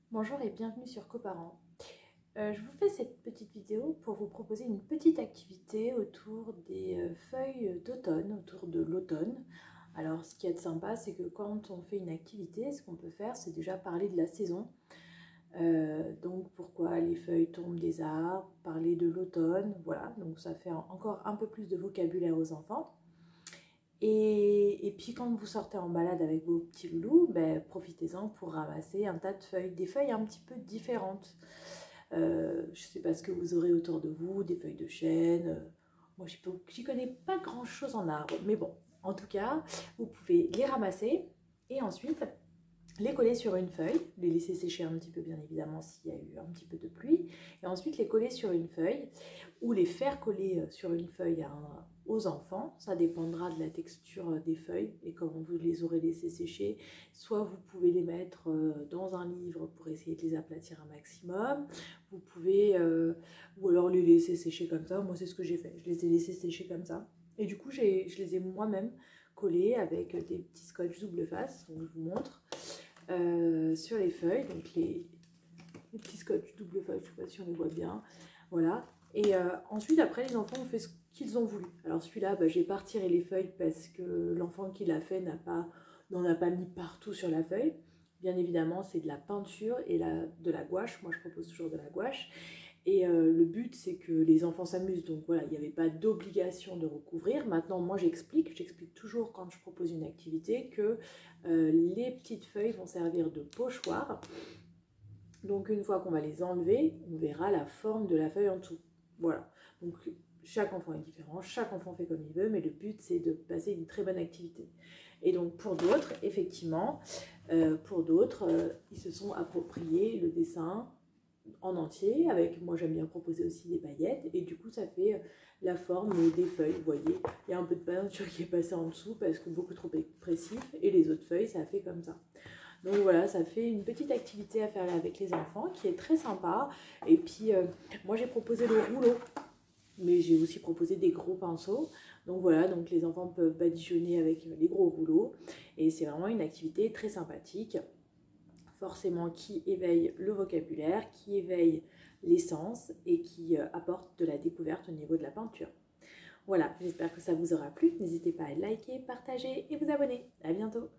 Bonjour et bienvenue sur Coparents. Je vous fais cette petite vidéo pour vous proposer une petite activité autour des feuilles d'automne, autour de l'automne. Alors ce qui est sympa, c'est que quand on fait une activité, ce qu'on peut faire, c'est déjà parler de la saison. Donc pourquoi les feuilles tombent des arbres, parler de l'automne, voilà. Donc ça fait encore un peu plus de vocabulaire aux enfants. Et puis quand vous sortez en balade avec vos petits loulous, ben, profitez-en pour ramasser un tas de feuilles, des feuilles un petit peu différentes. Je ne sais pas ce que vous aurez autour de vous, des feuilles de chêne. Moi, j'y connais pas grand-chose en arbre, mais bon, en tout cas, vous pouvez les ramasser et ensuite les coller sur une feuille, les laisser sécher un petit peu bien évidemment s'il y a eu un petit peu de pluie, et ensuite les coller sur une feuille ou les faire coller sur une feuille aux enfants. Ça dépendra de la texture des feuilles et comment vous les aurez laissées sécher. Soit vous pouvez les mettre dans un livre pour essayer de les aplatir un maximum, vous pouvez, ou alors les laisser sécher comme ça. Moi c'est ce que j'ai fait, je les ai laissés sécher comme ça. Et du coup je les ai moi-même collés avec des petits scotch double face, donc je vous montre. Sur les feuilles, donc les petits scotch double feuille, je ne sais pas si on les voit bien, voilà. Et ensuite, après, les enfants ont fait ce qu'ils ont voulu. Alors celui-là, bah, j'ai pas retiré les feuilles parce que l'enfant qui l'a fait n'en a pas mis partout sur la feuille. Bien évidemment, c'est de la peinture et de la gouache. Moi, je propose toujours de la gouache. Et le but, c'est que les enfants s'amusent. Donc voilà, il n'y avait pas d'obligation de recouvrir. Maintenant, moi, j'explique toujours quand je propose une activité que les petites feuilles vont servir de pochoir. Donc une fois qu'on va les enlever, on verra la forme de la feuille en dessous. Voilà. Donc chaque enfant est différent, chaque enfant fait comme il veut, mais le but, c'est de passer une très bonne activité. Et donc pour d'autres, effectivement, ils se sont appropriés le dessin en entier, avec, moi j'aime bien proposer aussi des paillettes, et du coup ça fait la forme des feuilles. Vous voyez, il y a un peu de peinture qui est passée en dessous parce que beaucoup trop expressif, et les autres feuilles ça fait comme ça. Donc voilà, ça fait une petite activité à faire avec les enfants qui est très sympa. Et puis moi j'ai proposé le rouleau, mais j'ai aussi proposé des gros pinceaux. Donc voilà, donc les enfants peuvent badigeonner avec les gros rouleaux, et c'est vraiment une activité très sympathique, forcément qui éveille le vocabulaire, qui éveille les sens et qui apporte de la découverte au niveau de la peinture. Voilà, j'espère que ça vous aura plu. N'hésitez pas à liker, partager et vous abonner. À bientôt.